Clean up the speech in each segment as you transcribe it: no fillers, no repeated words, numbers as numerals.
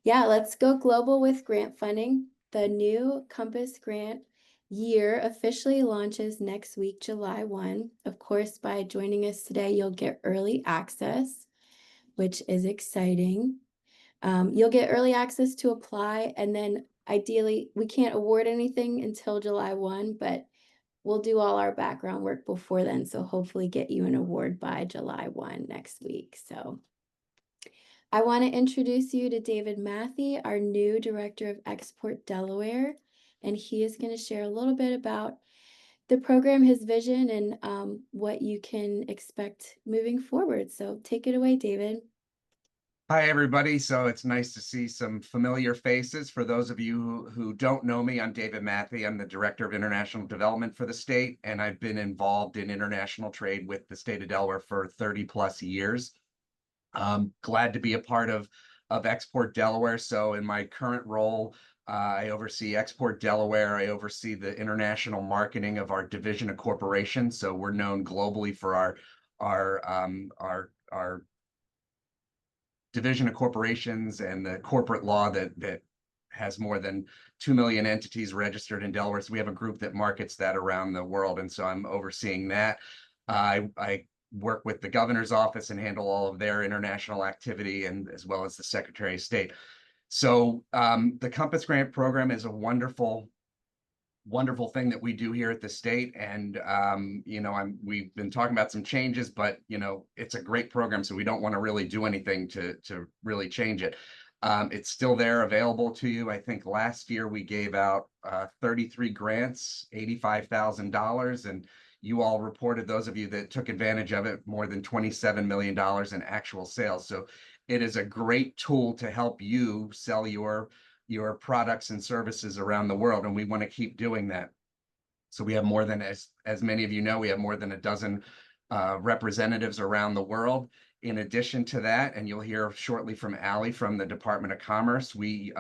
Yeah, let's go global with grant funding. The new Compass grant year officially launches next week, July 1. Of course, by joining us today, you'll get early access, which is exciting. You'll get early access to apply, and then ideally, we can't award anything until July 1, but we'll do all our background work before then. So hopefully get you an award by July 1 next week. So I want to introduce you to David Matthey, our new Director of Export Delaware, and he is going to share a little bit about the program, his vision, and what you can expect moving forward. So take it away, David. Hi, everybody. So it's nice to see some familiar faces. For those of you who don't know me, I'm David Matthey. I'm the Director of International Development for the state, and I've been involved in international trade with the state of Delaware for 30 plus years. Glad to be a part of Export Delaware. So in my current role, I oversee Export Delaware. I oversee the international marketing of our division of corporations. So we're known globally for our division of corporations and the corporate law that has more than 2 million entities registered in Delaware. So we have a group that markets that around the world. And so I'm overseeing that. I work with the governor's office and handle all of their international activity, and as well as the Secretary of State. So the Compass Grant program is a wonderful thing that we do here at the state. And we've been talking about some changes, but it's a great program, so we don't want to really do anything to really change it. It's still there, available to you. I think last year we gave out 33 grants, $85,000, and you all reported, those of you that took advantage of it, more than $27 million in actual sales. So it is a great tool to help you sell your products and services around the world, and we want to keep doing that. So we have more than, as many of you know, we have more than a dozen representatives around the world. In addition to that, and you'll hear shortly from Allie from the Department of Commerce, we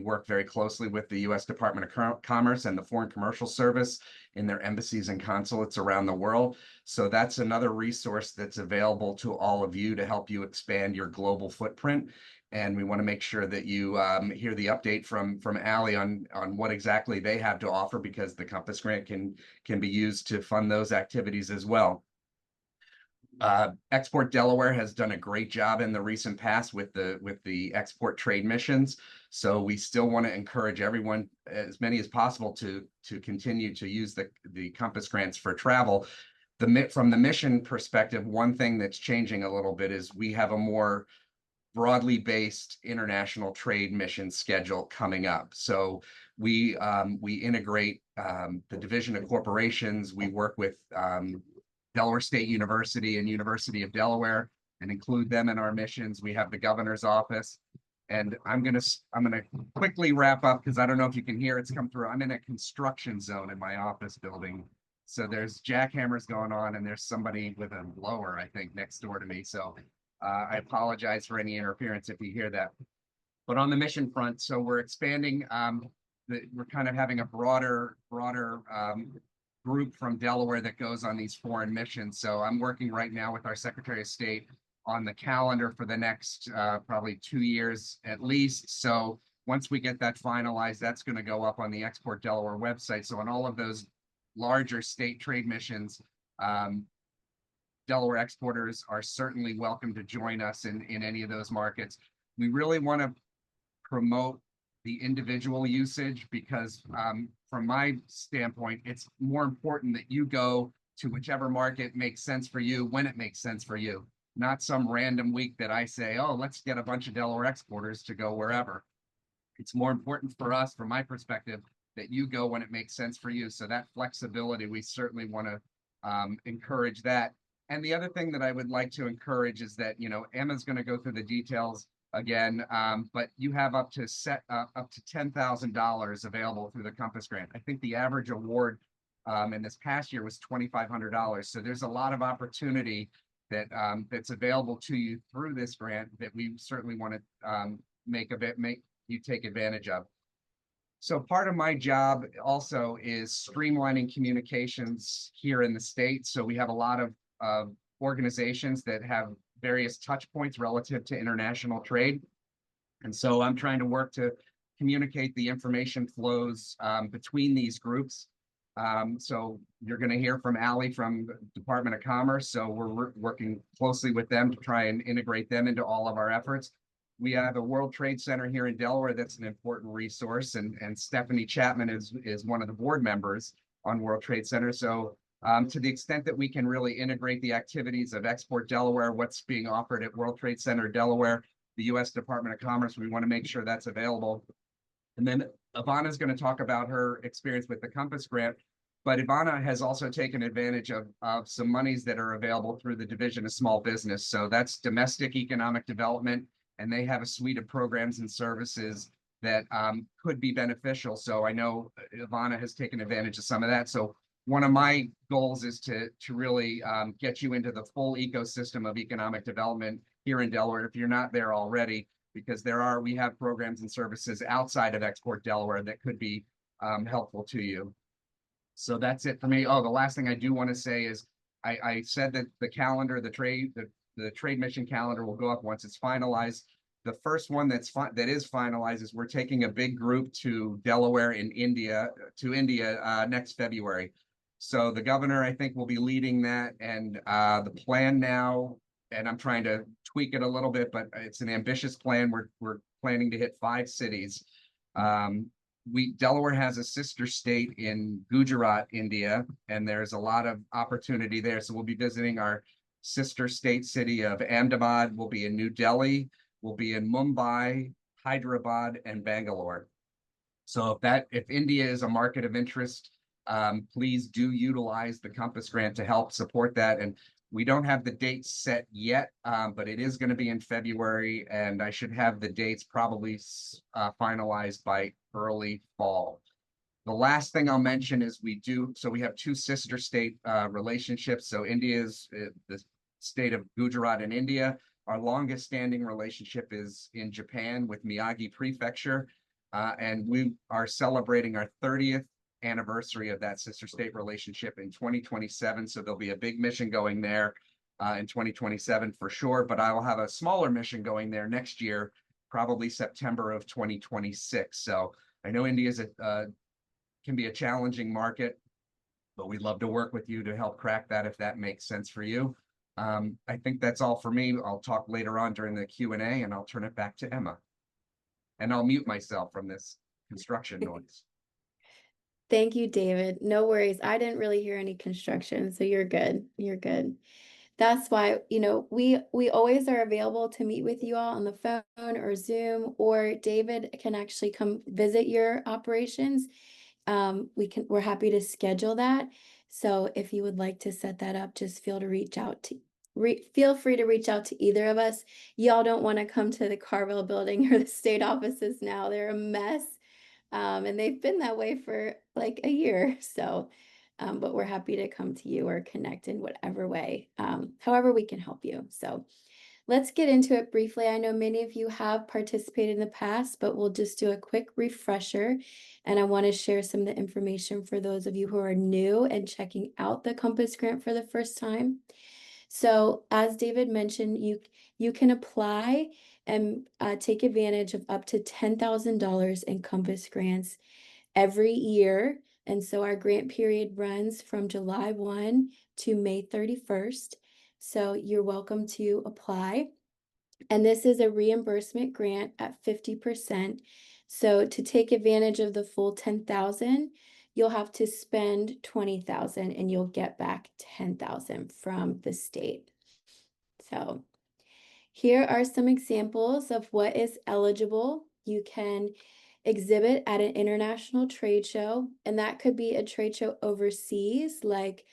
work very closely with the U.S. Department of Commerce and the Foreign Commercial Service in their embassies and consulates around the world. So that's another resource that's available to all of you to help you expand your global footprint. And we want to make sure that you hear the update from Allie on what exactly they have to offer, because the Compass Grant can be used to fund those activities as well. Export Delaware has done a great job in the recent past with the export trade missions. So we still want to encourage everyone, as many as possible, to continue to use the Compass grants for travel. From the mission perspective, one thing that's changing a little bit is we have a more broadly based international trade mission schedule coming up. So we integrate the Division of Corporations. We work with Delaware State University and University of Delaware and include them in our missions. We have the governor's office. And I'm gonna quickly wrap up, because I don't know if you can hear it's come through. I'm in a construction zone in my office building. So there's jackhammers going on, and there's somebody with a blower, I think, next door to me. So I apologize for any interference if you hear that. But on the mission front, so we're expanding. We're kind of having a broader group from Delaware that goes on these foreign missions. So I'm working right now with our Secretary of State on the calendar for the next probably 2 years at least. So once we get that finalized, that's going to go up on the Export Delaware website. So on all of those larger state trade missions, Delaware exporters are certainly welcome to join us in any of those markets. We really want to promote the individual usage, because from my standpoint, it's more important that you go to whichever market makes sense for you when it makes sense for you, not some random week that I say, oh, let's get a bunch of Delaware exporters to go wherever. It's more important for us, from my perspective, that you go when it makes sense for you. So that flexibility, we certainly want to encourage that. And the other thing that I would like to encourage is that, Emma's going to go through the details again, but you have up to $10,000 available through the Compass Grant. I think the average award in this past year was $2,500. So there's a lot of opportunity that's available to you through this grant that we certainly want to make you take advantage of. So part of my job also is streamlining communications here in the state. So we have a lot of organizations that have various touch points relative to international trade. And so I'm trying to work to communicate the information flows between these groups. So you're going to hear from Allie from the Department of Commerce. So we're working closely with them to try and integrate them into all of our efforts. We have a World Trade Center here in Delaware that's an important resource, and Stephanie Chapman is one of the board members on World Trade Center. So to the extent that we can really integrate the activities of Export Delaware, what's being offered at World Trade Center Delaware, the U.S. Department of Commerce, we want to make sure that's available. And then Ivana is going to talk about her experience with the Compass Grant, but Ivana has also taken advantage of some monies that are available through the Division of Small Business. So that's domestic economic development, and they have a suite of programs and services that could be beneficial. So I know Ivana has taken advantage of some of that. So one of my goals is to really get you into the full ecosystem of economic development here in Delaware if you're not there already, because we have programs and services outside of Export Delaware that could be helpful to you. So that's it for me. Oh, the last thing I do want to say is I said that the calendar, the trade mission calendar will go up once it's finalized. The first one that is finalized is we're taking a big group to Delaware in India, next February. So the governor, I think, will be leading that, and the plan now, and I'm trying to tweak it a little bit, but it's an ambitious plan. We're planning to hit 5 cities. Delaware has a sister state in Gujarat, India, and there's a lot of opportunity there. So we'll be visiting our sister state city of Ahmedabad. We'll be in New Delhi. We'll be in Mumbai, Hyderabad, and Bangalore. So if India is a market of interest, please do utilize the Compass Grant to help support that. And we don't have the dates set yet, but it is going to be in February, and I should have the dates probably finalized by early fall. The last thing I'll mention is we have 2 sister state relationships. So India is the state of Gujarat in India. Our longest standing relationship is in Japan with Miyagi Prefecture, and we are celebrating our 30th anniversary of that sister state relationship in 2027. So there'll be a big mission going there in 2027 for sure, but I will have a smaller mission going there next year, probably September of 2026. So I know India can be a challenging market, but we'd love to work with you to help crack that if that makes sense for you. I think that's all for me. I'll talk later on during the Q&A, and I'll turn it back to Emma. And I'll mute myself from this construction noise. Thank you, David. No worries. I didn't really hear any construction, so you're good. You're good. That's why, we always are available to meet with you all on the phone or Zoom, or David can actually come visit your operations. We're happy to schedule that. So if you would like to set that up, just feel free to reach out to either of us. Y'all don't want to come to the Carville building or the state offices now. They're a mess. And they've been that way for like a year. So, but we're happy to come to you or connect in whatever way, however we can help you. So let's get into it briefly. I know many of you have participated in the past, but we'll just do a quick refresher. And I want to share some of the information for those of you who are new and checking out the Compass Grant for the first time. So as David mentioned, you can apply and take advantage of up to $10,000 in Compass grants every year. And so our grant period runs from July 1 to May 31st. So you're welcome to apply. And this is a reimbursement grant at 50%. So to take advantage of the full 10,000, you'll have to spend 20,000 and you'll get back 10,000 from the state. So here are some examples of what is eligible. You can exhibit at an international trade show, and that could be a trade show overseas like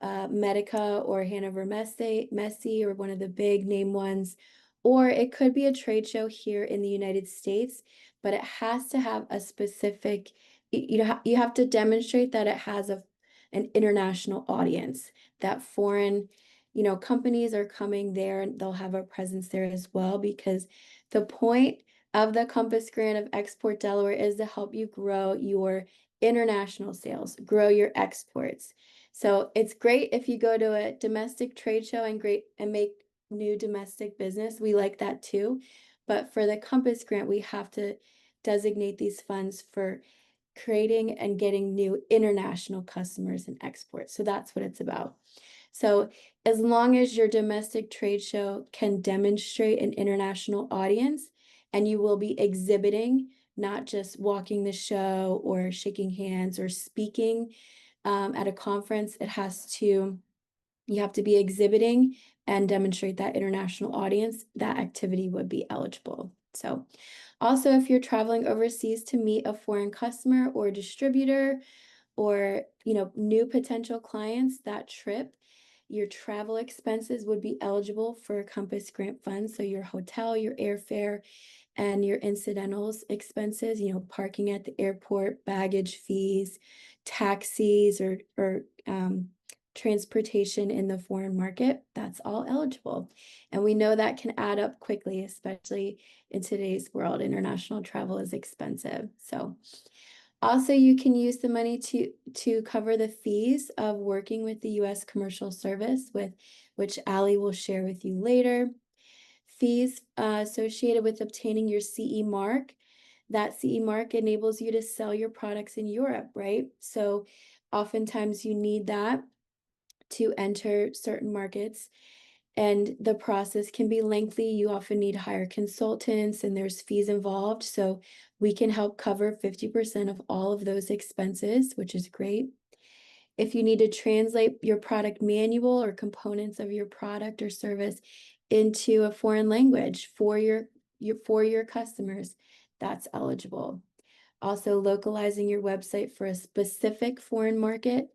Medica or Hanover Messe or one of the big name ones, or it could be a trade show here in the United States, but it has to have a specific, you have to demonstrate that it has an international audience, that foreign companies are coming there and they'll have a presence there as well, because the point of the Compass Grant of Export Delaware is to help you grow your international sales, grow your exports. So it's great if you go to a domestic trade show and make new domestic business. We like that too. But for the Compass grant, we have to designate these funds for creating and getting new international customers and exports. So that's what it's about. So as long as your domestic trade show can demonstrate an international audience, and you will be exhibiting, not just walking the show or shaking hands or speaking at a conference, you have to be exhibiting and demonstrate that international audience, that activity would be eligible. So also, if you're traveling overseas to meet a foreign customer or distributor or, new potential clients, that trip, your travel expenses would be eligible for Compass grant funds. So your hotel, your airfare, and your incidentals expenses, parking at the airport, baggage fees, taxis, or transportation in the foreign market, that's all eligible. And we know that can add up quickly, especially in today's world. International travel is expensive. So also you can use the money to cover the fees of working with the US Commercial Service, with which Ali will share with you later. Fees associated with obtaining your CE mark. That CE mark enables you to sell your products in Europe, right? So oftentimes you need that to enter certain markets, and the process can be lengthy. You often need to hire consultants and there's fees involved. So we can help cover 50% of all of those expenses, which is great. If you need to translate your product manual or components of your product or service into a foreign language for your customers, that's eligible. Also, localizing your website for a specific foreign market,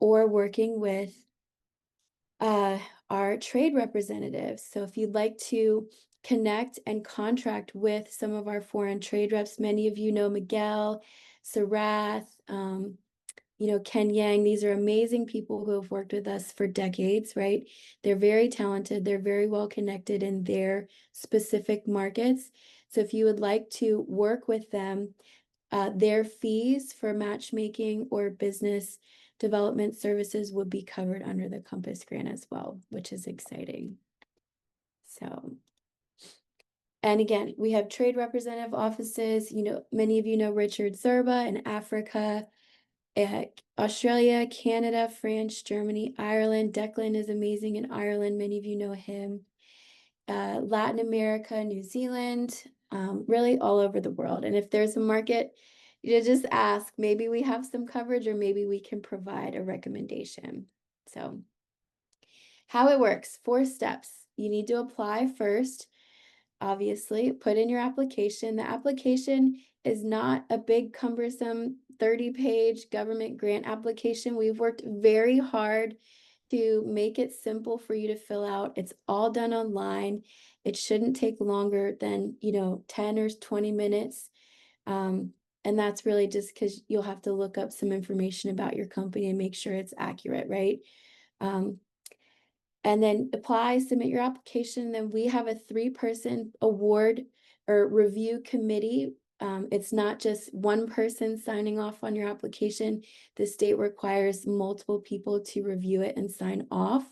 or working with uh, our trade representatives. So if you'd like to connect and contract with some of our foreign trade reps, many of you know Miguel, Sarath, Ken Yang. These are amazing people who have worked with us for decades, right? They're very talented. They're very well connected in their specific markets. So if you would like to work with them, their fees for matchmaking or business development services would be covered under the Compass grant as well, which is exciting. So, and again, we have trade representative offices. Many of you know Richard Zerba in Africa, Australia, Canada, France, Germany, Ireland. Declan is amazing in Ireland. Many of you know him. Latin America, New Zealand, really all over the world. And if there's a market, you just ask. Maybe we have some coverage, or maybe we can provide a recommendation. So how it works, 4 steps. You need to apply first. Obviously, put in your application. The application is not a big, cumbersome 30-page government grant application. We've worked very hard to make it simple for you to fill out. It's all done online. It shouldn't take longer than, 10 or 20 minutes. And that's really just because you'll have to look up some information about your company and make sure it's accurate, right? And then apply, submit your application. Then we have a 3-person award or review committee. It's not just one person signing off on your application. The state requires multiple people to review it and sign off.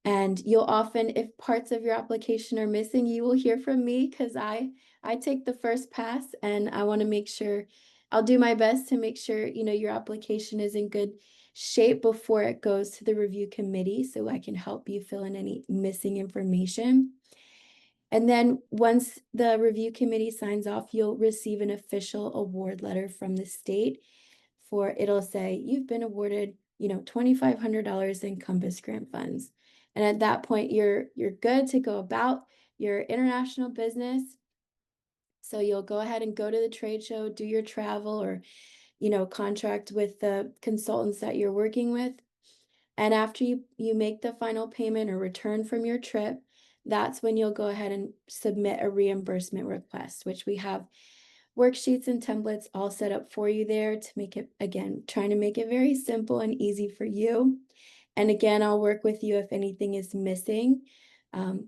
And you'll often, if parts of your application are missing, you will hear from me, because I take the first pass, and I want to make sure, I'll do my best to make sure, your application is in good shape before it goes to the review committee, so I can help you fill in any missing information. And then once the review committee signs off, you'll receive an official award letter from the state. It'll say you've been awarded, $2,500 in Compass grant funds. And at that point, you're good to go about your international business. So you'll go ahead and go to the trade show, do your travel, or contract with the consultants that you're working with. And after you make the final payment or return from your trip, that's when you'll go ahead and submit a reimbursement request, which we have worksheets and templates all set up for you there to make it, again, trying to make it very simple and easy for you. And again, I'll work with you if anything is missing.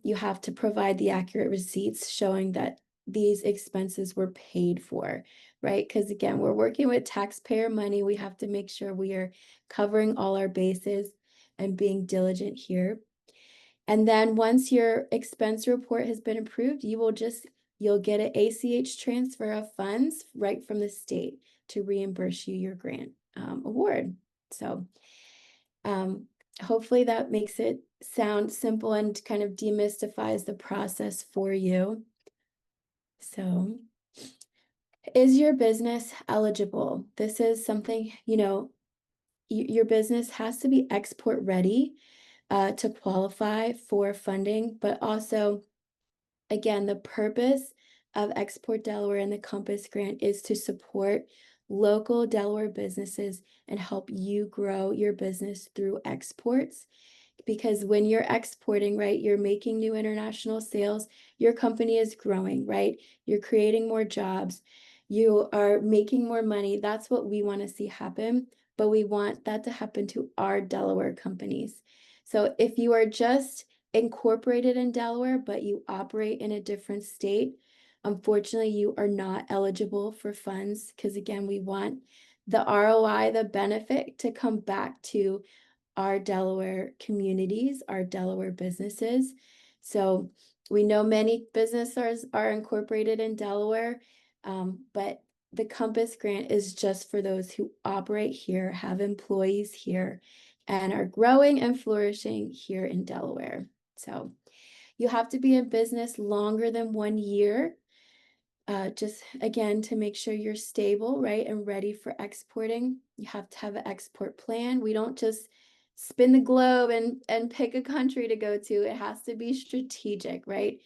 You have to provide the accurate receipts showing that these expenses were paid for, right? Because again, we're working with taxpayer money. We have to make sure we are covering all our bases and being diligent here. And then once your expense report has been approved, you'll get an ACH transfer of funds right from the state to reimburse you your grant award. So um, hopefully that makes it sound simple and kind of demystifies the process for you. So, is your business eligible? This is something, your business has to be export ready to qualify for funding, but also, again, the purpose of Export Delaware and the Compass Grant is to support local Delaware businesses and help you grow your business through exports. Because when you're exporting, right, you're making new international sales, your company is growing, right? You're creating more jobs, you are making more money. That's what we want to see happen, but we want that to happen to our Delaware companies. So if you are just incorporated in Delaware, but you operate in a different state, unfortunately, you are not eligible for funds because, again, we want the ROI, the benefit to come back to our Delaware communities, our Delaware businesses. So we know many businesses are incorporated in Delaware, but the Compass Grant is just for those who operate here, have employees here, and are growing and flourishing here in Delaware. So you have to be in business longer than 1 year, just again, to make sure you're stable, right, and ready for exporting. You have to have an export plan. We don't just spin the globe and pick a country to go to. It has to be strategic, right?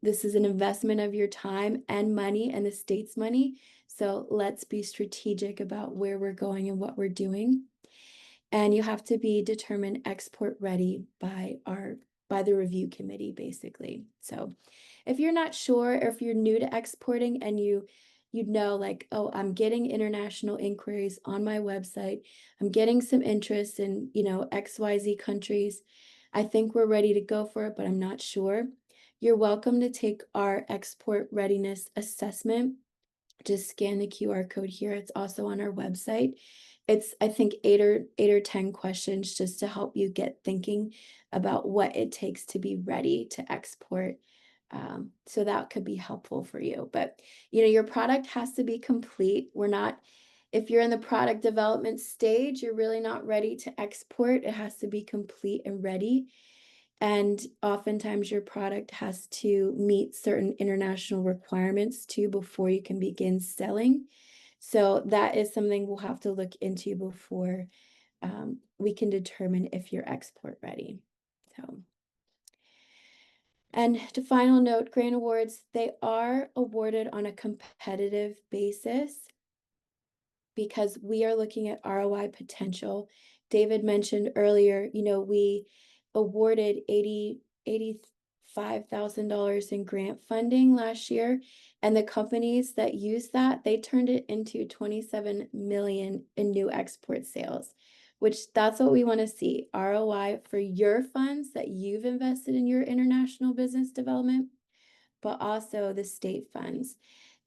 This is an investment of your time and money and the state's money. So let's be strategic about where we're going and what we're doing. And you have to be determined export ready by the review committee, basically. So if you're not sure, or if you're new to exporting and you'd know like, oh, I'm getting international inquiries on my website, I'm getting some interest in, XYZ countries, I think we're ready to go for it, but I'm not sure. You're welcome to take our export readiness assessment. Just scan the QR code here. It's also on our website. It's, I think, eight or 10 questions just to help you get thinking about what it takes to be ready to export. So that could be helpful for you. But your product has to be complete. If you're in the product development stage, you're really not ready to export. It has to be complete and ready. And oftentimes your product has to meet certain international requirements too before you can begin selling. So that is something we'll have to look into before we can determine if you're export ready. So, and to final note, grant awards, they are awarded on a competitive basis because we are looking at ROI potential. David mentioned earlier, we awarded $85,000 in grant funding last year, and the companies that used that, they turned it into 27 million in new export sales, which that's what we want to see. ROI for your funds that you've invested in your international business development, but also the state funds.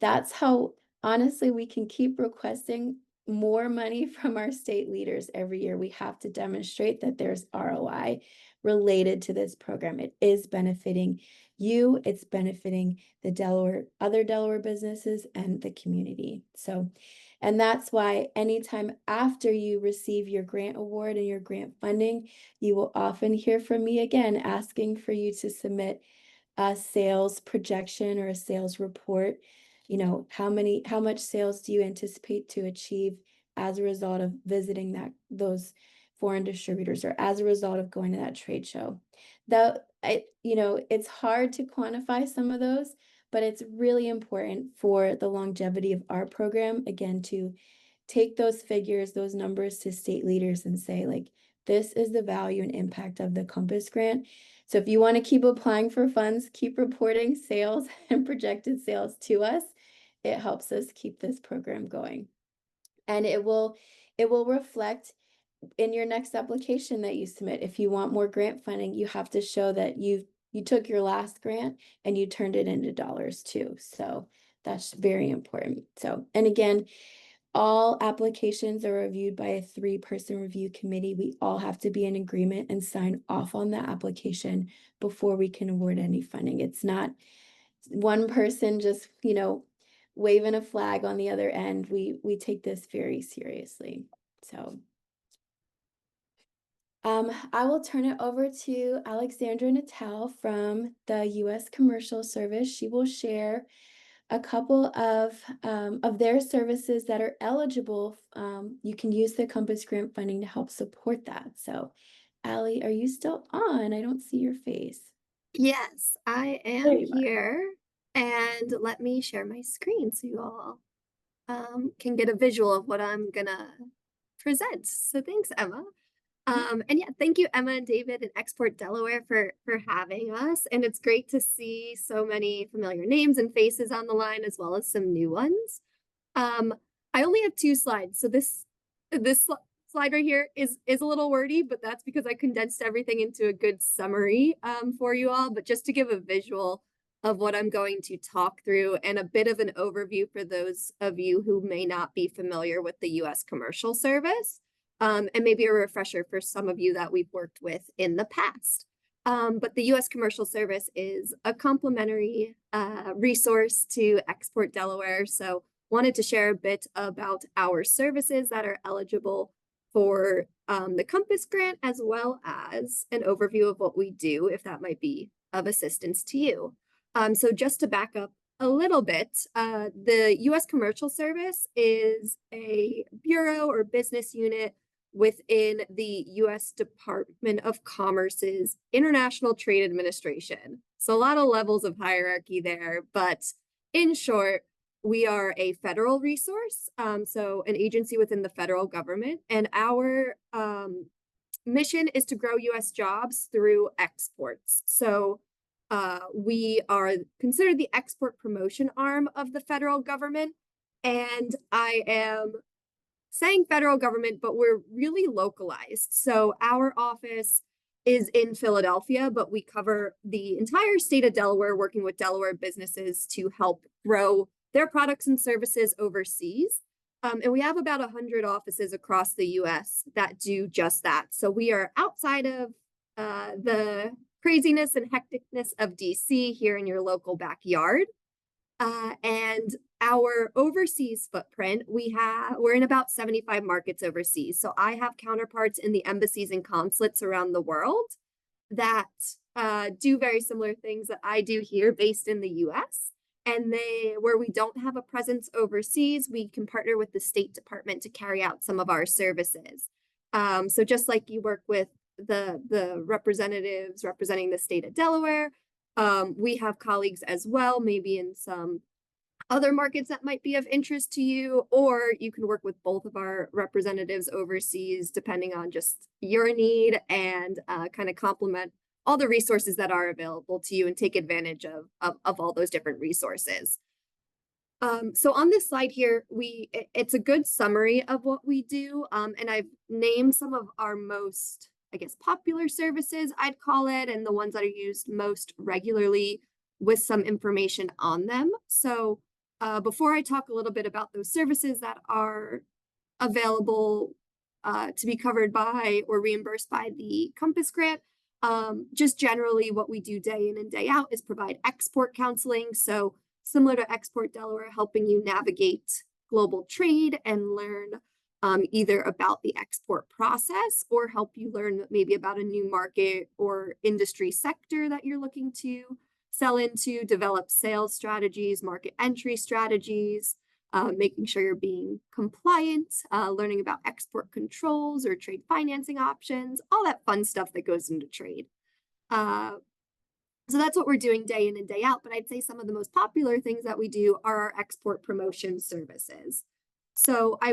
That's how, honestly, we can keep requesting more money from our state leaders every year. We have to demonstrate that there's ROI related to this program. It is benefiting you, it's benefiting the other Delaware businesses and the community. So, and that's why anytime after you receive your grant award and your grant funding, you will often hear from me again asking for you to submit a sales projection or a sales report. How much sales do you anticipate to achieve as a result of visiting those foreign distributors, or as a result of going to that trade show? It's hard to quantify some of those, but it's really important for the longevity of our program, again, to take those figures, those numbers to state leaders and say, like, this is the value and impact of the Compass Grant. So if you want to keep applying for funds, keep reporting sales and projected sales to us. It helps us keep this program going. And it will reflect in your next application that you submit. If you want more grant funding, you have to show that you took your last grant and you turned it into dollars too. So that's very important. So, and again, All applications are reviewed by a three-person review committee. We all have to be in agreement and sign off on the application before we can award any funding. It's not one person just, waving a flag on the other end. We take this very seriously. So I will turn it over to Alexandra Natal from the U.S. Commercial Service. She will share a couple of their services that are eligible. You can use the Compass Grant funding to help support that. So, Allie, are you still on? I don't see your face. Yes, I There am you are. here. And let me share my screen so you all can get a visual of what I'm gonna present. So thanks, Emma. And yeah, thank you, Emma and David and Export Delaware for having us. And it's great to see so many familiar names and faces on the line, as well as some new ones. Um, I only have 2 slides, so this slide right here is a little wordy, but that's because I condensed everything into a good summary for you all. But just to give a visual of what I'm going to talk through and a bit of an overview for those of you who may not be familiar with the U.S. Commercial Service, and maybe a refresher for some of you that we've worked with in the past. But the U.S. Commercial Service is a complementary resource to Export Delaware. So wanted to share a bit about our services that are eligible for the Compass Grant, as well as an overview of what we do, if that might be of assistance to you. So just to back up a little bit, the U.S. Commercial Service is a bureau or business unit within the U.S. Department of Commerce's International Trade Administration. So a lot of levels of hierarchy there, but in short, we are a federal resource, so an agency within the federal government, and our mission is to grow U.S. jobs through exports. So we are considered the export promotion arm of the federal government, and I am saying federal government, but we're really localized. So our office is in Philadelphia, but we cover the entire state of Delaware, working with Delaware businesses to help grow their products and services overseas. And we have about 100 offices across the US that do just that. So we are outside of the craziness and hecticness of DC here in your local backyard. And our overseas footprint, we're in about 75 markets overseas. So I have counterparts in the embassies and consulates around the world that do very similar things that I do here based in the US. And where we don't have a presence overseas, we can partner with the State Department to carry out some of our services. So just like you work with the representatives representing the state of Delaware, we have colleagues as well, maybe in some other markets that might be of interest to you, or you can work with both of our representatives overseas, depending on just your need, and kind of complement all the resources that are available to you and take advantage of all those different resources. So on this slide here, it's a good summary of what we do, and I've named some of our most, I guess, popular services, I'd call it, and the ones that are used most regularly with some information on them. So before I talk a little bit about those services that are available to be covered by or reimbursed by the Compass Grant, just generally what we do day in and day out is provide export counseling. So similar to Export Delaware, helping you navigate global trade and learn either about the export process, or help you learn maybe about a new market or industry sector that you're looking to sell into, develop sales strategies, market entry strategies, making sure you're being compliant, learning about export controls or trade financing options, all that fun stuff that goes into trade. So that's what we're doing day in and day out. But I'd say some of the most popular things that we do are our export promotion services. So I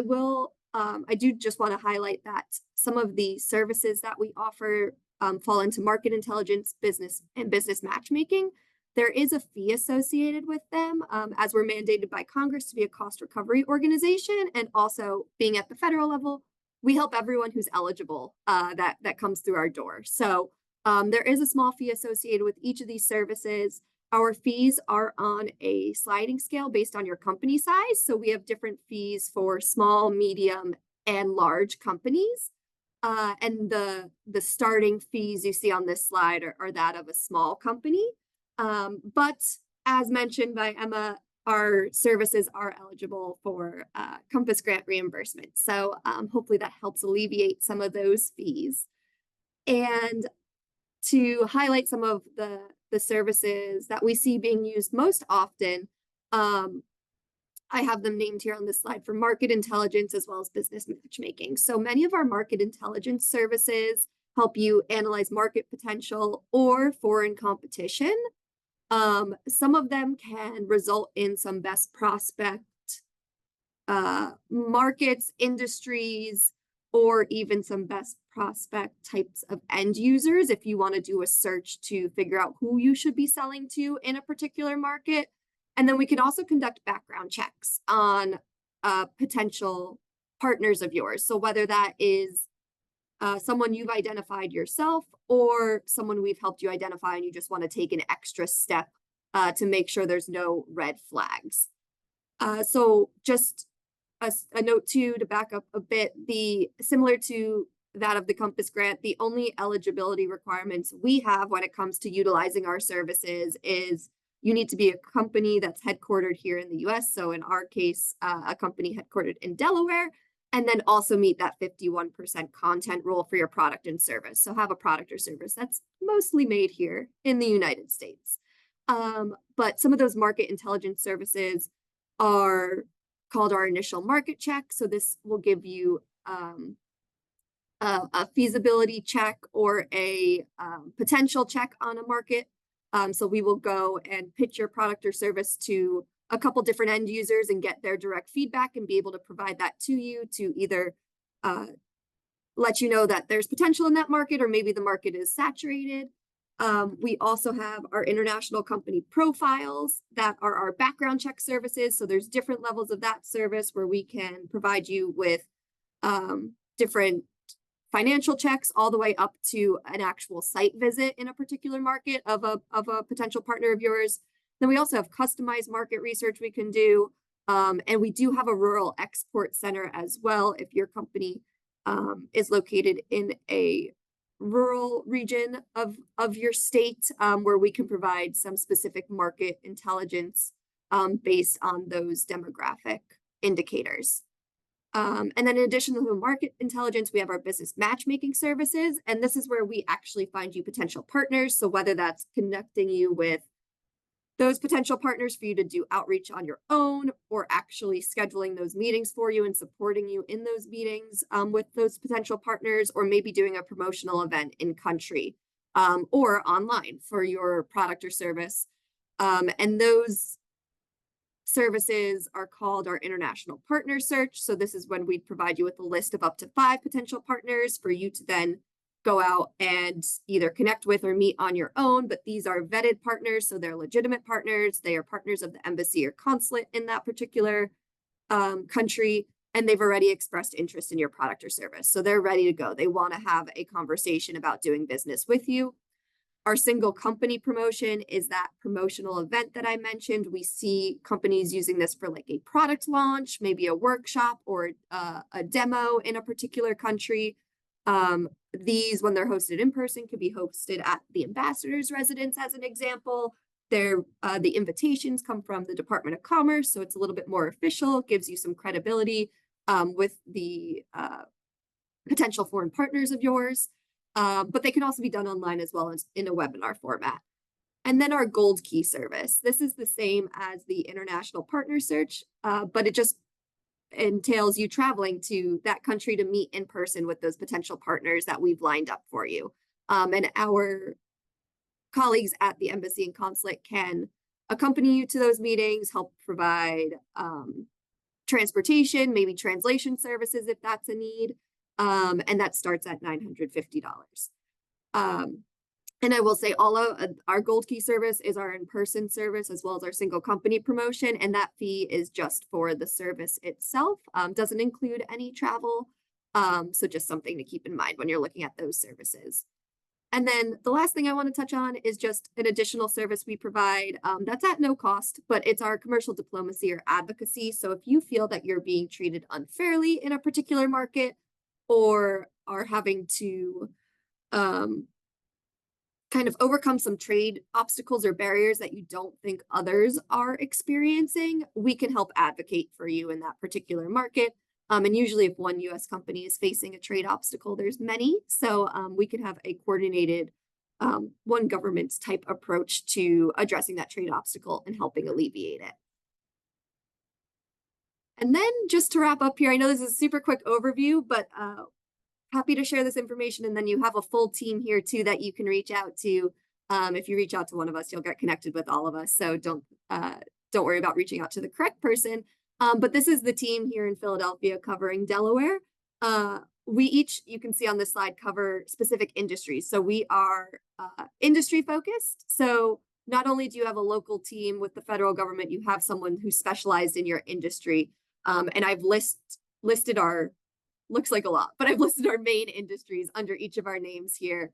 do just want to highlight that some of the services that we offer fall into market intelligence, business, and business matchmaking. There is a fee associated with them, as we're mandated by Congress to be a cost recovery organization, and also being at the federal level, we help everyone who's eligible that comes through our door. So there is a small fee associated with each of these services. Our fees are on a sliding scale based on your company size. So we have different fees for small, medium, and large companies. And the starting fees you see on this slide are that of a small company. But as mentioned by Emma, our services are eligible for Compass grant reimbursement. So hopefully that helps alleviate some of those fees. And to highlight some of the services that we see being used most often, I have them named here on this slide for market intelligence as well as business matchmaking. So many of our market intelligence services help you analyze market potential or foreign competition. Some of them can result in some best prospect markets, industries, or even some best prospect types of end users if you want to do a search to figure out who you should be selling to in a particular market. And then we can also conduct background checks on potential partners of yours. So whether that is someone you've identified yourself or someone we've helped you identify and you just want to take an extra step to make sure there's no red flags. So just a note too, to back up a bit, similar to that of the Compass grant, the only eligibility requirements we have when it comes to utilizing our services is you need to be a company that's headquartered here in the US. So in our case, a company headquartered in Delaware, and then also meet that 51% content rule for your product and service. So have a product or service that's mostly made here in the United States. But some of those market intelligence services are called our initial market check. So this will give you a feasibility check or a potential check on a market. So we will go and pitch your product or service to a couple different end users and get their direct feedback and be able to provide that to you to either let you know that there's potential in that market or maybe the market is saturated. We also have our international company profiles that are our background check services. So there's different levels of that service where we can provide you with different financial checks all the way up to an actual site visit in a particular market of a potential partner of yours. Then we also have customized market research we can do. And we do have a rural export center as well if your company is located in a rural region of your state, where we can provide some specific market intelligence based on those demographic indicators. And then in addition to the market intelligence, we have our business matchmaking services, and this is where we actually find you potential partners. So whether that's connecting you with those potential partners for you to do outreach on your own, or actually scheduling those meetings for you and supporting you in those meetings with those potential partners, or maybe doing a promotional event in country or online for your product or service. And those services are called our international partner search. So this is when we provide you with a list of up to 5 potential partners for you to then go out and either connect with or meet on your own. But these are vetted partners, so they're legitimate partners. They are partners of the embassy or consulate in that particular country, and they've already expressed interest in your product or service. So they're ready to go. They want to have a conversation about doing business with you. Our single company promotion is that promotional event that I mentioned. We see companies using this for like a product launch, maybe a workshop or a demo in a particular country. These, when they're hosted in person, can be hosted at the ambassador's residence as an example. The invitations come from the Department of Commerce, so it's a little bit more official, gives you some credibility with the potential foreign partners of yours. But they can also be done online as well as in a webinar format. And then our Gold Key service. This is the same as the International Partner Search, but it just entails you traveling to that country to meet in person with those potential partners that we've lined up for you. And our colleagues at the embassy and consulate can accompany you to those meetings, help provide transportation, maybe translation services if that's a need. And that starts at $950. And I will say all of our Gold Key service is our in-person service as well as our single company promotion. And that fee is just for the service itself, doesn't include any travel. So just something to keep in mind when you're looking at those services. And then the last thing I want to touch on is just an additional service we provide that's at no cost, but it's our commercial diplomacy or advocacy. So if you feel that you're being treated unfairly in a particular market or are having to kind of overcome some trade obstacles or barriers that you don't think others are experiencing, we can help advocate for you in that particular market. And usually if one US company is facing a trade obstacle, there's many. So we can have a coordinated one government type approach to addressing that trade obstacle and helping alleviate it. And then just to wrap up here, I know this is a super quick overview, but happy to share this information. And then you have a full team here too that you can reach out to. If you reach out to one of us, you'll get connected with all of us. So don't worry about reaching out to the correct person. But this is the team here in Philadelphia covering Delaware. We each, you can see on this slide, cover specific industries. So we are industry focused. So not only do you have a local team with the federal government, you have someone who's specialized in your industry. And I've listed our, looks like a lot, but I've listed our main industries under each of our names here.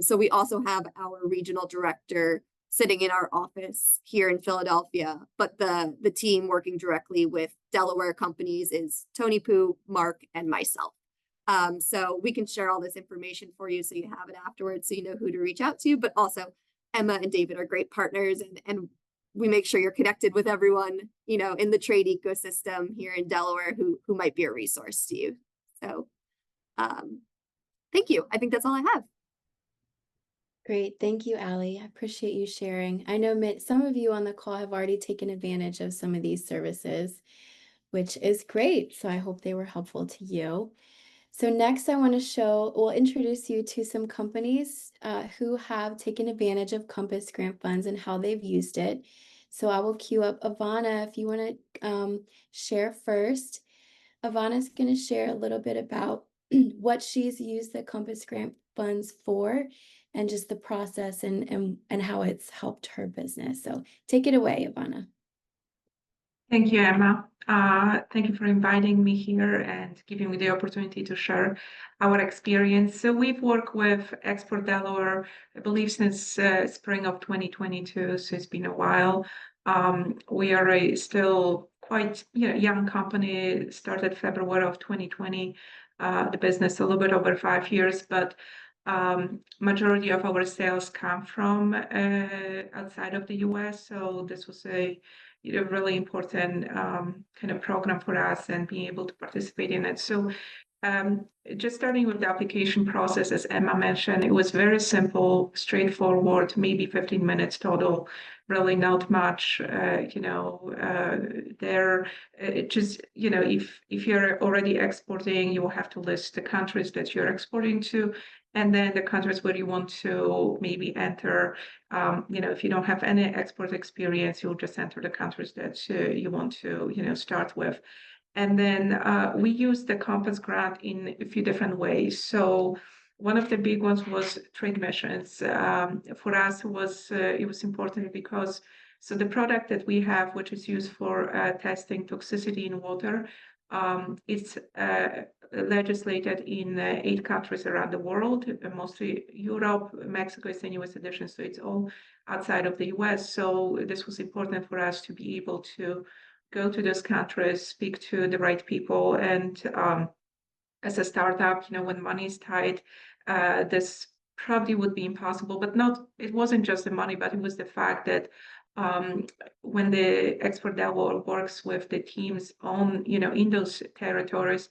So we also have our regional director sitting in our office here in Philadelphia, but the team working directly with Delaware companies is Tony Poo, Mark, and myself. So we can share all this information for you so you have it afterwards so you know who to reach out to, but also Emma and David are great partners and we make sure you're connected with everyone, you know, in the trade ecosystem here in Delaware who might be a resource to you. So thank you. I think that's all I have. Great. Thank you, Allie. I appreciate you sharing. I know some of you on the call have already taken advantage of some of these services, which is great. So I hope they were helpful to you. So next I want to we'll introduce you to some companies who have taken advantage of Compass grant funds and how they've used it. So I will queue up Ivana if you want to share first. Ivana's going to share a little bit about what she's used the Compass grant funds for and just the process and how it's helped her business. So take it away, Ivana. Thank you, Emma. Thank you for inviting me here and giving me the opportunity to share our experience. So we've worked with Export Delaware, I believe, since spring of 2022, so it's been a while. We are still quite young company, started February of 2020, the business a little bit over 5 years, but majority of our sales come from outside of the US. So this was a really important kind of program for us and being able to participate in it. So just starting with the application process, as Emma mentioned, it was very simple, straightforward, maybe 15 minutes total, really not much, there. It just, if you're already exporting, you will have to list the countries that you're exporting to, and then the countries where you want to maybe enter. If you don't have any export experience, you'll just enter the countries that you want to, start with. And then we use the Compass grant in a few different ways. So one of the big ones was trade missions. For us, it was important because the product that we have, which is used for testing toxicity in water, it's legislated in 8 countries around the world, mostly Europe. Mexico is a newest addition, so it's all outside of the US. So this was important for us to be able to go to those countries, speak to the right people. And as a startup, when money is tight, this probably would be impossible, but it wasn't just the money, but it was the fact that when the Export Delaware works with the teams on, in those territories,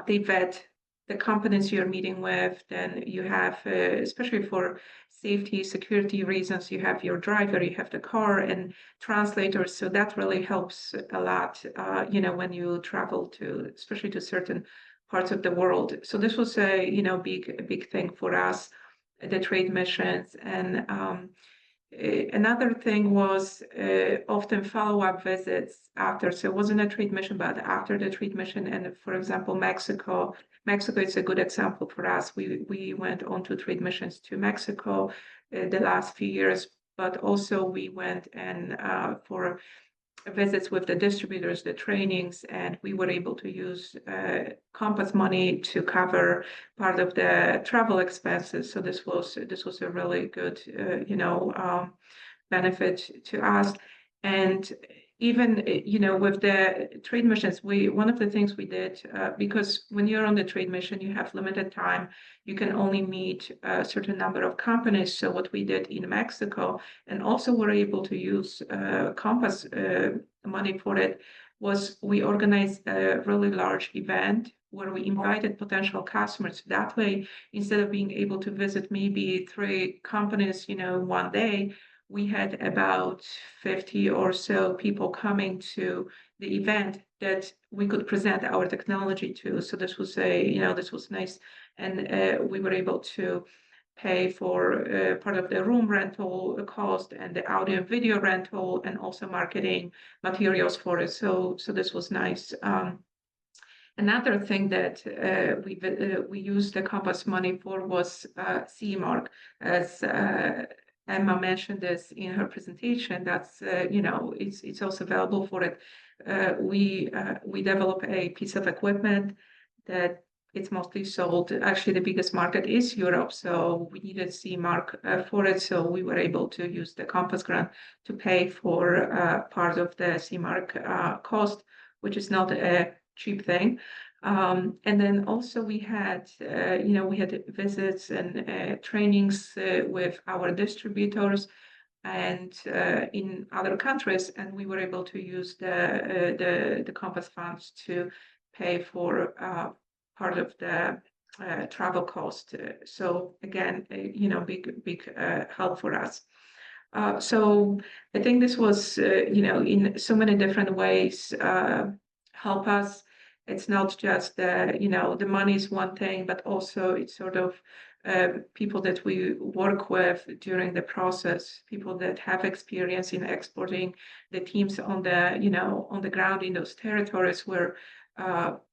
they vet the companies you're meeting with. Then you have, especially for safety, security reasons, you have your driver, you have the car and translators. So that really helps a lot, when you travel especially to certain parts of the world. So this was a, big thing for us, the trade missions. And another thing was often follow-up visits after. So it wasn't a trade mission, but after the trade mission. And for example, Mexico is a good example for us. We went on to trade missions to Mexico the last few years, but also we went and for visits with the distributors, the trainings, and we were able to use Compass money to cover part of the travel expenses. So this was a really good, benefit to us. And even with the trade missions, one of the things we did, because when you're on the trade mission, you have limited time, you can only meet a certain number of companies. So what we did in Mexico, and also were able to use Compass money for it, was we organized a really large event where we invited potential customers. That way, instead of being able to visit maybe 3 companies, one day, we had about 50 or so people coming to the event that we could present our technology to. So this was this was nice. And we were able to pay for part of the room rental cost and the audio and video rental and also marketing materials for it. So this was nice. Another thing that we used the Compass money for was CE Mark. As Emma mentioned this in her presentation, that's it's also available for it. We develop a piece of equipment that it's mostly sold. Actually, the biggest market is Europe, so we needed CE Mark for it. So we were able to use the Compass grant to pay for part of the CE Mark cost, which is not a cheap thing. And then also we had visits and trainings with our distributors and in other countries, and we were able to use the Compass funds to pay for part of the travel cost. So again, big help for us. So I think this was, in so many different ways, help us. It's not just the money is one thing, but also it's sort of people that we work with during the process, people that have experience in exporting, the teams on the ground in those territories where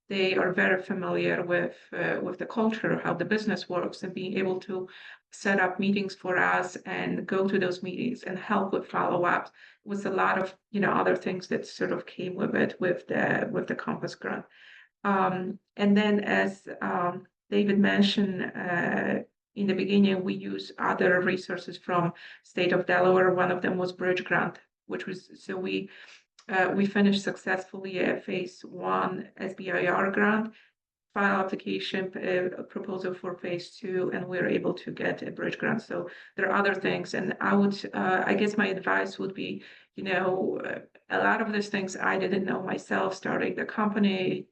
they are very familiar with the culture, how the business works, and being able to set up meetings for us and go to those meetings and help with follow-ups was a lot of other things that sort of came with it with the Compass grant. And then as David mentioned in the beginning, we use other resources from state of Delaware. One of them was Bridge Grant, which was so we finished successfully a phase 1 SBIR grant, file application proposal for phase 2, and we're able to get a bridge grant. So there are other things, and I guess my advice would be, a lot of these things I didn't know myself starting the company,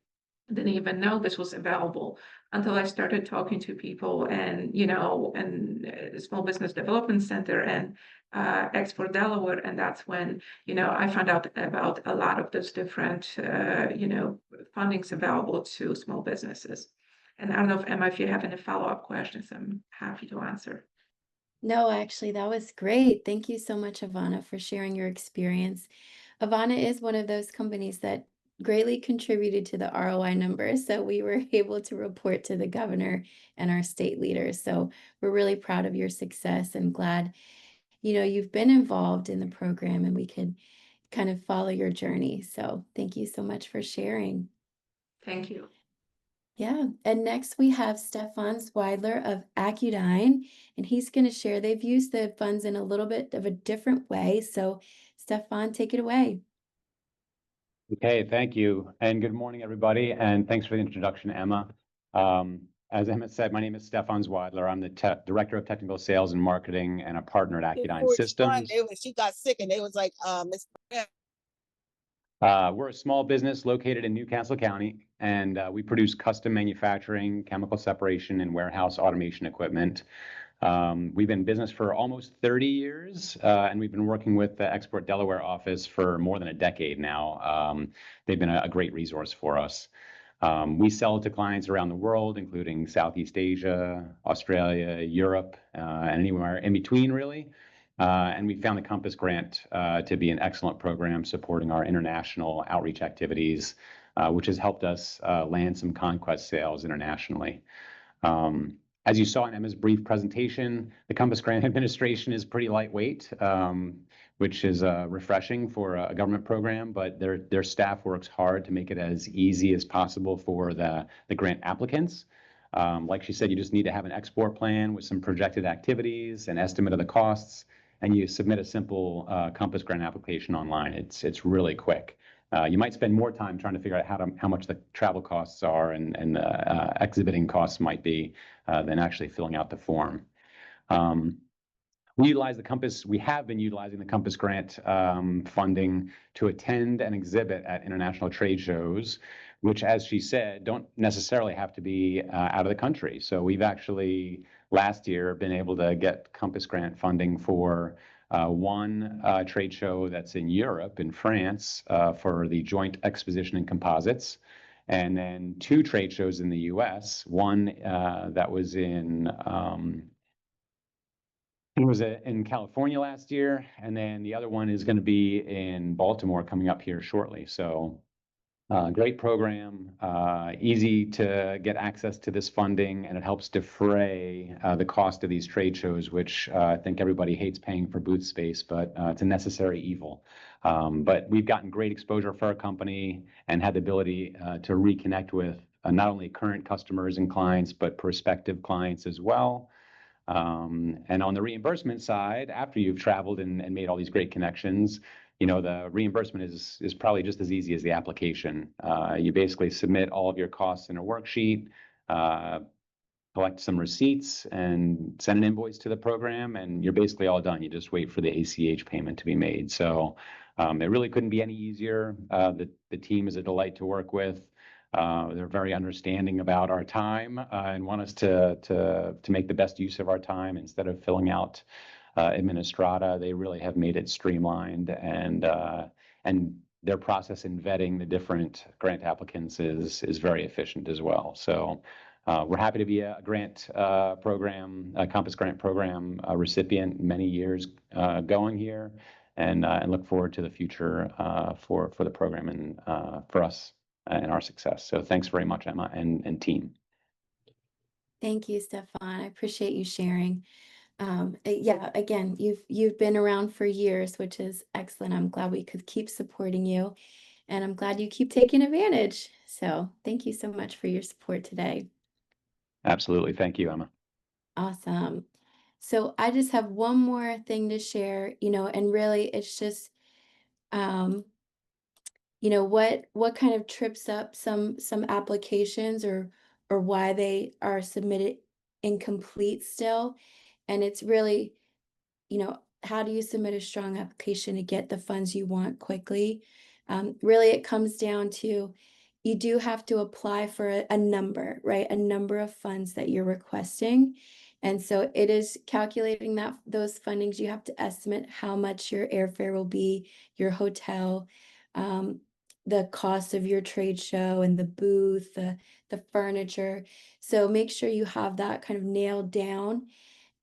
didn't even know this was available until I started talking to people and the Small Business Development Center and Export Delaware, and that's when I found out about a lot of those different fundings available to small businesses. And I don't know if Emma, if you have any follow-up questions, I'm happy to answer. No, actually, that was great. Thank you so much, Ivana, for sharing your experience. Ivana is one of those companies that greatly contributed to the ROI numbers, so we were able to report to the governor and our state leaders. So we're really proud of your success and glad, you've been involved in the program and we could kind of follow your journey. So thank you so much for sharing. Thank you. Yeah, and next we have Stefan Zweidler of Accudyne, and he's going to share. They've used the funds in a little bit of a different way. So Stefan, take it away. Okay, thank you. And good morning, everybody. And thanks for the introduction, Emma. As Emma said, my name is Stefan Zweidler. I'm the Director of Technical Sales and Marketing and a partner at Accudyne Systems. She got sick and they was like, Miss. We're a small business located in Newcastle County, and we produce custom manufacturing, chemical separation, and warehouse automation equipment. We've been in business for almost 30 years, and we've been working with the Export Delaware office for more than a decade now. They've been a great resource for us. We sell to clients around the world, including Southeast Asia, Australia, Europe, and anywhere in between, really. And we found the Compass Grant to be an excellent program supporting our international outreach activities, which has helped us land some conquest sales internationally. As you saw in Emma's brief presentation, the Compass Grant administration is pretty lightweight. which is refreshing for a government program, but their staff works hard to make it as easy as possible for the grant applicants. Like she said, you just need to have an export plan with some projected activities, an estimate of the costs, and you submit a simple Compass grant application online. It's really quick. You might spend more time trying to figure out how much the travel costs are and exhibiting costs might be than actually filling out the form. We have been utilizing the Compass grant funding to attend and exhibit at international trade shows, which, as she said, don't necessarily have to be out of the country. So we've actually last year been able to get Compass grant funding for one trade show that's in Europe, in France, for the Joint Exposition in Composites, and then two trade shows in the US, one that was in in California last year, and then the other one is going to be in Baltimore coming up here shortly. So great program, easy to get access to this funding, and it helps defray the cost of these trade shows, which I think everybody hates paying for booth space, but it's a necessary evil. But we've gotten great exposure for our company and had the ability to reconnect with not only current customers and clients, but prospective clients as well. And on the reimbursement side, after you've traveled and made all these great connections, the reimbursement is probably just as easy as the application. You basically submit all of your costs in a worksheet, collect some receipts, and send an invoice to the program, and you're basically all done. You just wait for the ACH payment to be made. So it really couldn't be any easier. The team is a delight to work with. They're very understanding about our time and want us to make the best use of our time instead of filling out administrata. They really have made it streamlined, and their process in vetting the different grant applicants is very efficient as well. So we're happy to be a grant program, a Compass grant program recipient, many years going here, and look forward to the future for the program and for us and our success. So thanks very much, Emma and team. Thank you, Stefan. I appreciate you sharing. Yeah, again, you've been around for years, which is excellent. I'm glad we could keep supporting you, and I'm glad you keep taking advantage. So thank you so much for your support today. Absolutely. Thank you, Emma. Awesome. So I just have one more thing to share, and really it's just what kind of trips up some applications or why they are submitted incomplete still. And it's really, how do you submit a strong application to get the funds you want quickly? Really, it comes down to you do have to apply for a number, right? A number of funds that you're requesting. And so it is calculating those fundings. You have to estimate how much your airfare will be, your hotel, the cost of your trade show and the booth, the furniture. So make sure you have that kind of nailed down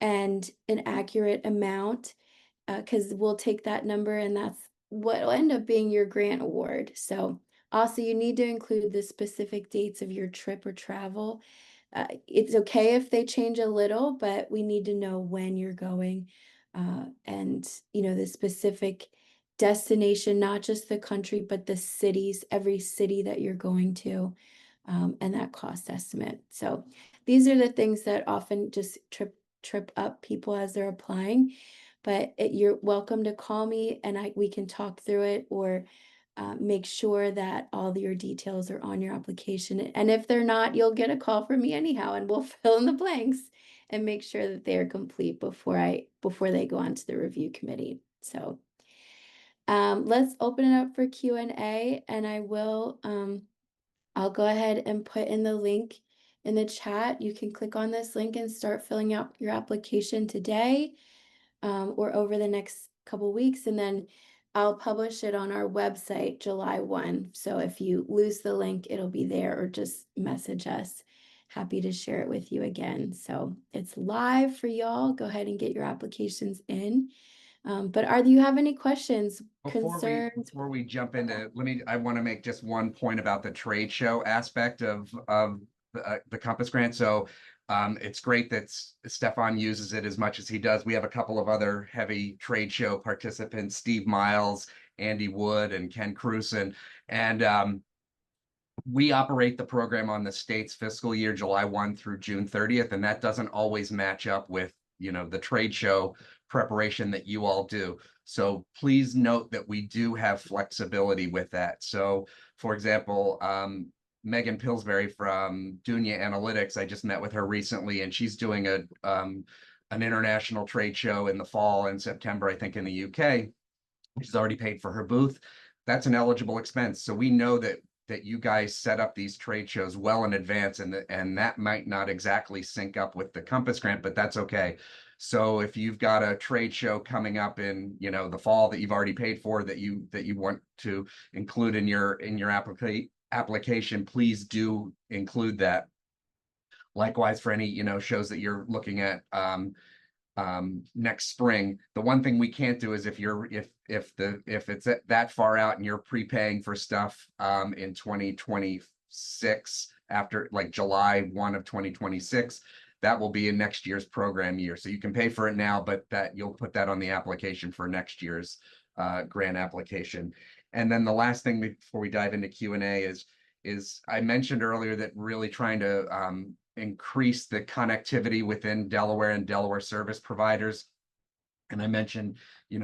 and an accurate amount, because we'll take that number and that's what will end up being your grant award. So also you need to include the specific dates of your trip or travel. It's okay if they change a little, but we need to know when you're going, and the specific destination, not just the country, but the cities, every city that you're going to, and that cost estimate. So these are the things that often just trip up people as they're applying, but you're welcome to call me and we can talk through it, or make sure that all your details are on your application. And if they're not, you'll get a call from me anyhow, and we'll fill in the blanks and make sure that they are complete before they go on to the review committee. So let's open it up for Q&A, and I'll go ahead and put in the link in the chat. You can click on this link and start filling out your application today, or over the next couple weeks, and then I'll publish it on our website July 1. So if you lose the link, it'll be there, or just message us. Happy to share it with you again. So it's live for y'all. Go ahead and get your applications in. But do you have any questions, concerns? Before we jump into, I want to make just one point about the trade show aspect of the Compass grant. So It's great that Stefan uses it as much as he does. We have a couple of other heavy trade show participants, Steve Miles, Andy Wood, and Ken Cruson. And we operate the program on the state's fiscal year, July 1 through June 30th, and that doesn't always match up with, the trade show preparation that you all do. So please note that we do have flexibility with that. So, for example, Megan Pillsbury from Dunya Analytics, I just met with her recently, and she's doing an international trade show in the fall in September, I think, in the UK. She's already paid for her booth. That's an eligible expense. So we know that you guys set up these trade shows well in advance, and that might not exactly sync up with the Compass grant, but that's okay. So if you've got a trade show coming up in, the fall that you've already paid for, that you want to include in your application, please do include that. Likewise, for any, shows that you're looking at next spring. The one thing we can't do is if it's that far out and you're prepaying for stuff in 2026, after like July 1 of 2026, that will be in next year's program year. So you can pay for it now, but that you'll put that on the application for next year's grant application. And then the last thing before we dive into Q&A is I mentioned earlier that really trying to increase the connectivity within Delaware and Delaware service providers. And I mentioned,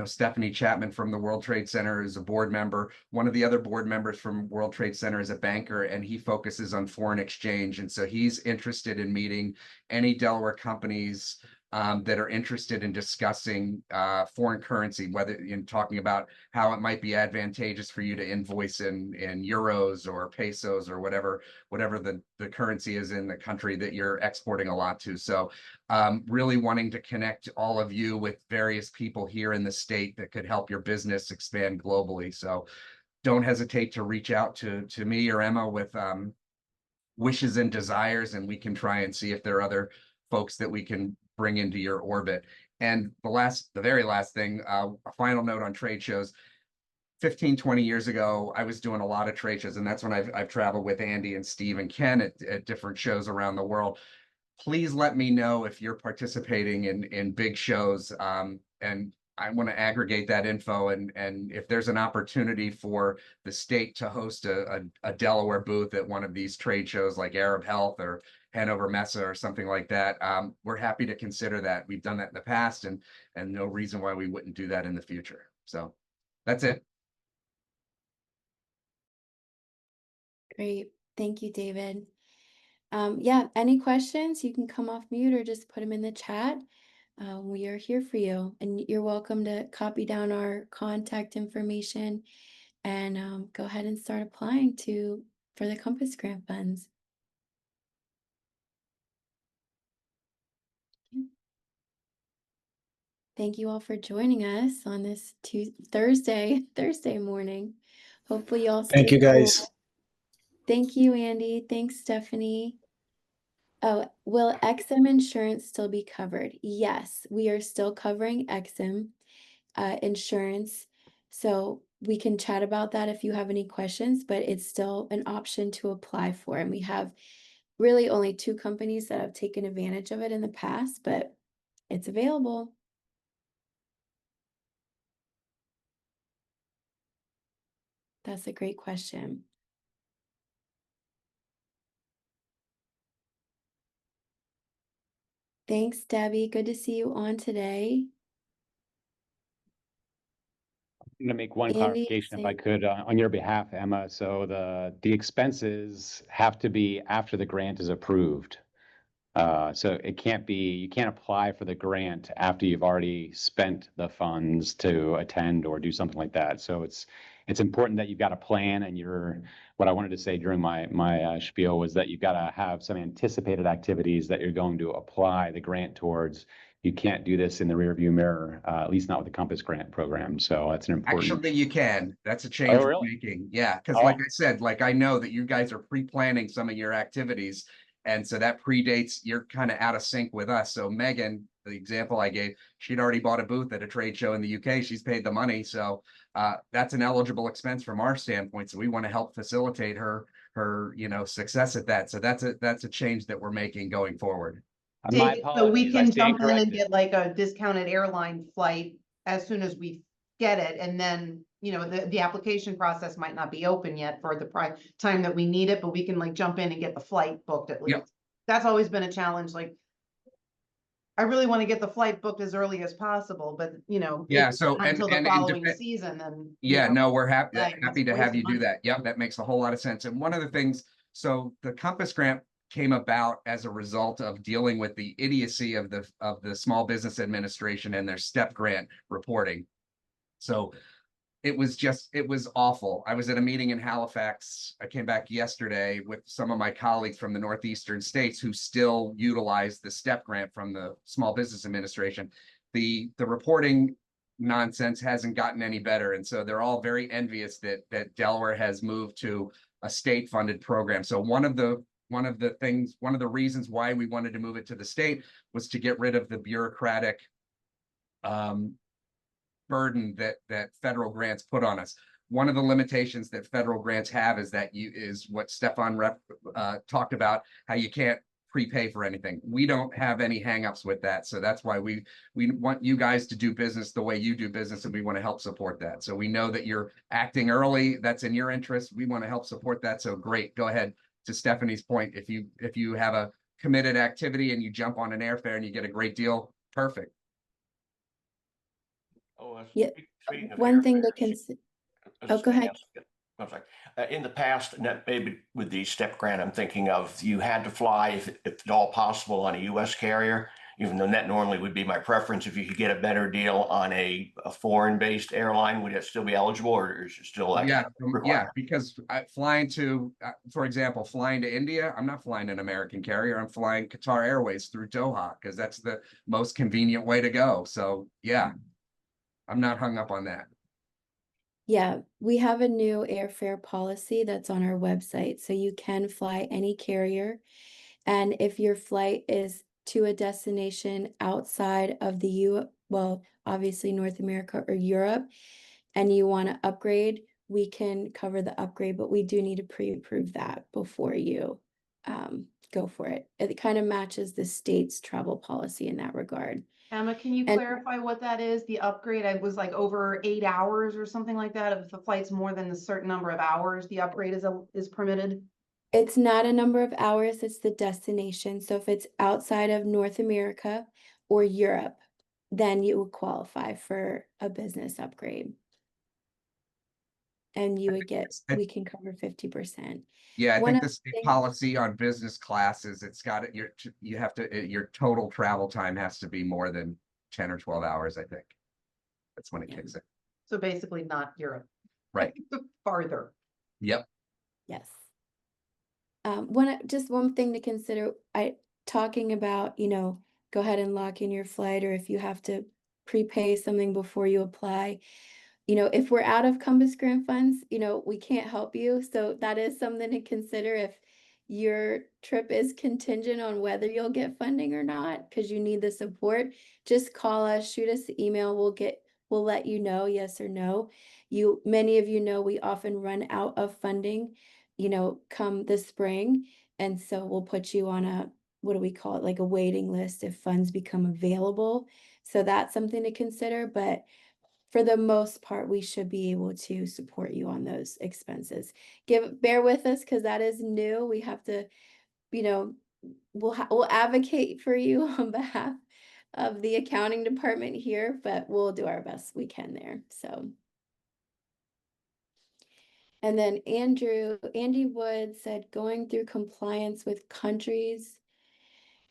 Stephanie Chapman from the World Trade Center is a board member. One of the other board members from World Trade Center is a banker, and he focuses on foreign exchange. And so he's interested in meeting any Delaware companies that are interested in discussing foreign currency, whether in talking about how it might be advantageous for you to invoice in euros or pesos or whatever the currency is in the country that you're exporting a lot to. So really wanting to connect all of you with various people here in the state that could help your business expand globally. So don't hesitate to reach out to me or Emma with wishes and desires, and we can try and see if there are other folks that we can bring into your orbit. And the very last thing, a final note on trade shows. 15, 20 years ago, I was doing a lot of trade shows, and that's when I've traveled with Andy and Steve and Ken at different shows around the world. Please let me know if you're participating in big shows, and I want to aggregate that info, and if there's an opportunity for the state to host a Delaware booth at one of these trade shows like Arab Health or Hanover Messa or something like that, we're happy to consider that. We've done that in the past, and no reason why we wouldn't do that in the future. So that's it. Great. Thank you, David. Yeah, any questions, you can come off mute or just put them in the chat. We are here for you, and you're welcome to copy down our contact information and go ahead and start applying for the Compass Grant funds. Thank you all for joining us on this Thursday morning. Hopefully y'all stay Thank you, cool. guys. Thank you, Andy. Thanks, Stephanie. Oh, will XM insurance still be covered? Yes, we are still covering XM insurance. So we can chat about that if you have any questions, but it's still an option to apply for. And we have really only 2 companies that have taken advantage of it in the past, but it's available. That's a great question. Thanks, Debbie. Good to see you on today. I'm going to make one Andy, clarification if I could on your behalf, Emma. So the expenses have to be after the grant is approved. So you can't apply for the grant after you've already spent the funds to attend or do something like that. So it's important that you've got a plan, and what I wanted to say during my spiel was that you've got to have some anticipated activities that you're going to apply the grant towards. You can't do this in the rearview mirror, at least not with the Compass Grant program. So that's an important. Actually, you can. That's a change Oh, we're really? making. Yeah, because like I said, I know that you guys are pre-planning some of your activities, and so that predates. You're kind of out of sync with us. So Megan, the example I gave, she'd already bought a booth at a trade show in the UK. She's paid the money, so that's an eligible expense from our standpoint. So we want to help facilitate her success at that. So that's a change that we're making going forward. My David, so we apologies, I can stand jump in and corrected. get like a discounted airline flight as soon as we get it, and then, you know, the application process might not be open yet for the time that we need it, but we can like jump in and get the flight booked at Yep. least. That's always been a challenge, like, I really want to get the flight booked as early as possible, but you know, Yeah, if so, not until the and following depend, season, then. yeah, no, we're happy Like, it's happy a to waste have of you do money. that. Yep, that makes a whole lot of sense. And one of the things, so the Compass Grant came about as a result of dealing with the idiocy of the Small Business Administration and their STEP grant reporting. So it was awful. I was at a meeting in Halifax. I came back yesterday with some of my colleagues from the northeastern states who still utilize the STEP grant from the Small Business Administration. The reporting nonsense hasn't gotten any better, and so they're all very envious that Delaware has moved to a state funded program. So one of the reasons why we wanted to move it to the state was to get rid of the bureaucratic burden that federal grants put on us. One of the limitations that federal grants have is what Stefan talked about, how you can't prepay for anything. We don't have any hangups with that. So that's why we want you guys to do business the way you do business, and we want to help support that. So we know that you're acting early. That's in your interest. We want to help support that. So great. Go ahead. To Stephanie's point, if you have a committed activity and you jump on an airfare and you get a great deal, perfect. Yeah, Speaking of one thing to airfares, consider. I was Oh, just go gonna ahead. ask- I'm sorry. In the past, and that maybe with the STEP grant, I'm thinking of you had to fly if at all possible on a U.S. carrier, even though that normally would be my preference. If you could get a better deal on a foreign-based airline, would it still be eligible, or is it still like Yeah, required? because for example, flying to India, I'm not flying an American carrier. I'm flying Qatar Airways through Doha because that's the most convenient way to go. So yeah, I'm not hung up on that. Yeah, we have a new airfare policy that's on our website, so you can fly any carrier. And if your flight is to a destination outside of well, obviously North America or Europe, and you want to upgrade, we can cover the upgrade, but we do need to pre-approve that before you go for it. It kind of matches the state's travel policy in that regard. Emma, can you And clarify what that is? The upgrade, I was like over 8 hours or something like that. If the flight's more than a certain number of hours, the upgrade is permitted. it's not a number of hours, it's the destination. So if it's outside of North America or Europe, then you would qualify for a business upgrade. And you would get, we can cover 50%. Yeah, I One think of the the state things, policy on business classes, it's got it, you have to, your total travel time has to be more than 10 or 12 hours, I think. That's when it Yeah. kicks in. So basically not Europe. Right. Farther. Yep. yes. Just one thing to consider, talking about, go ahead and lock in your flight, or if you have to prepay something before you apply. If we're out of Compass Grant funds, we can't help you. So that is something to consider if your trip is contingent on whether you'll get funding or not, because you need the support. Just call us, shoot us an email. We'll let you know, yes or no. Many of you know we often run out of funding, come the spring. And so we'll put you on what do we call it? Like a waiting list if funds become available. So that's something to consider. But for the most part, we should be able to support you on those expenses. Bear with us because that is new. We have to, we'll advocate for you on behalf of the accounting department here, but we'll do our best we can there. So. And then Andy Wood said, going through compliance with countries'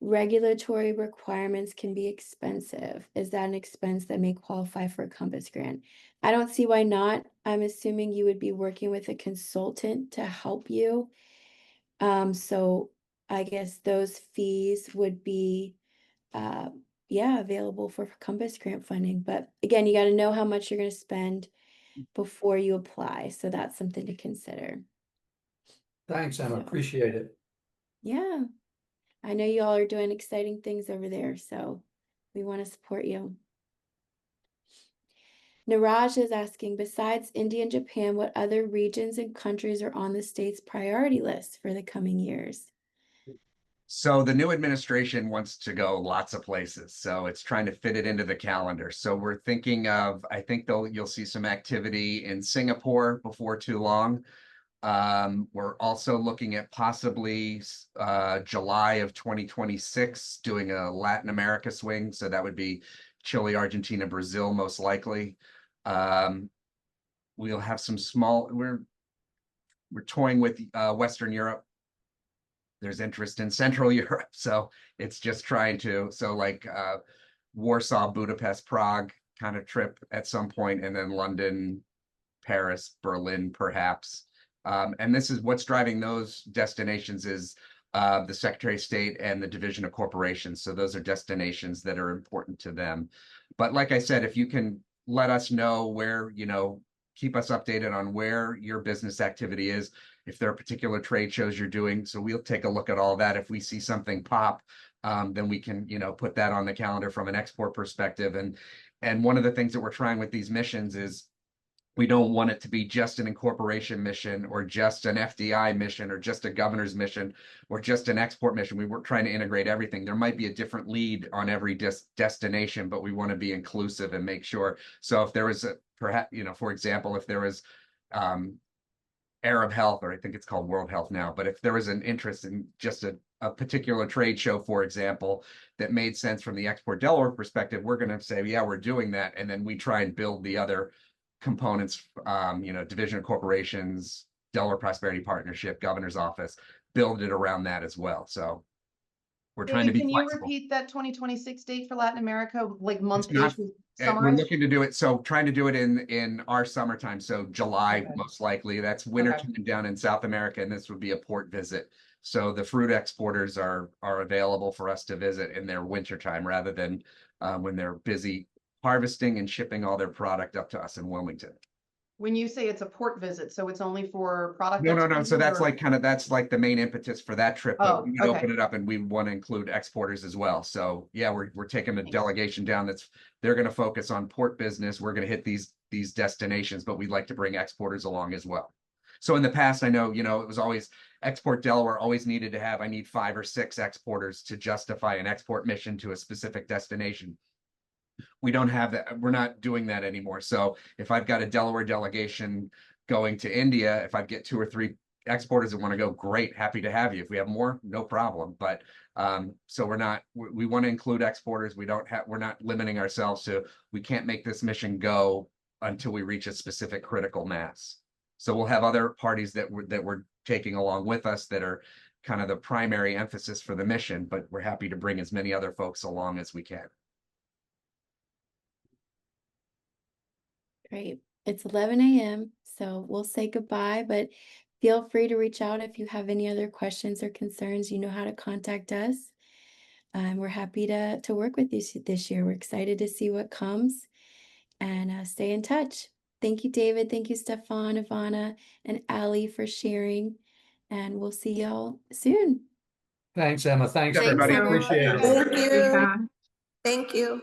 regulatory requirements can be expensive. Is that an expense that may qualify for a Compass grant? I don't see why not. I'm assuming you would be working with a consultant to help you. So I guess those fees would be, available for Compass grant funding. But again, you got to know how much you're going to spend before you apply. So that's something to consider. Thanks, Emma. So, Appreciate it. yeah. I know you all are doing exciting things over there, so we want to support you. Niraj is asking, besides India and Japan, what other regions and countries are on the state's priority list for the coming years? So the new administration wants to go lots of places, so it's trying to fit it into the calendar. So we're thinking of, I think you'll see some activity in Singapore before too long. We're also looking at possibly July of 2026 doing a Latin America swing. So that would be Chile, Argentina, Brazil, most likely. We'll have some small, we're toying with Western Europe. There's interest in Central Europe. So it's just trying to, so like Warsaw, Budapest, Prague kind of trip at some point, and then London, Paris, Berlin, perhaps. And this is what's driving those destinations is the Secretary of State and the Division of Corporations. So those are destinations that are important to them. But like I said, if you can let us know where, keep us updated on where your business activity is, if there are particular trade shows you're doing. So we'll take a look at all that. If we see something pop, then we can, put that on the calendar from an export perspective. And one of the things that we're trying with these missions is we don't want it to be just an incorporation mission or just an FDI mission or just a governor's mission or just an export mission. We were trying to integrate everything. There might be a different lead on every destination, but we want to be inclusive and make sure. So if there was perhaps, for example, if there was Arab Health, or I think it's called World Health now, but if there was an interest in just a particular trade show, for example, that made sense from the Export Delaware perspective, we're going to say, yeah, we're doing that. And then we try and build the other components, Division of Corporations, Delaware Prosperity Partnership, Governor's Office, build it around that as well. So we're trying to be Can you flexible. repeat that 2026 date for Latin America, like month-ish? We're Summarize? looking to do it. So trying to do it in our summertime. So July, Okay. most likely. That's winter Okay. time down in South America, and this would be a port visit. So the fruit exporters are available for us to visit in their winter time rather than when they're busy harvesting and shipping all their product up to us in Wilmington. When you say it's a port visit, so it's only for product? No. So exporting, that's or- that's like the main impetus for that trip. But Oh, we would okay. open it up and we want to include exporters as well. So yeah, we're taking a Thanks. delegation down they're going to focus on port business. We're going to hit these destinations, but we'd like to bring exporters along as well. So in the past, I know, it was always Export Delaware always needed to have, I need 5 or 6 exporters to justify an export mission to a specific destination. We don't have that. We're not doing that anymore. So if I've got a Delaware delegation going to India, if I get 2 or 3 exporters that want to go, great, happy to have you. If we have more, no problem. But so we want to include exporters. We're not limiting ourselves to, we can't make this mission go until we reach a specific critical mass. So we'll have other parties that we're taking along with us that are kind of the primary emphasis for the mission, but we're happy to bring as many other folks along as we can. Great. It's 11 a.m., so we'll say goodbye, but feel free to reach out if you have any other questions or concerns. You know how to contact us. We're happy to work with you this year. We're excited to see what comes and stay in touch. Thank you, David. Thank you, Stefan, Ivana, and Ali for sharing. And we'll see y'all soon. Thanks, Emma. Thanks, Thanks, everybody. Emma. Appreciate it. Thank you. Thank you.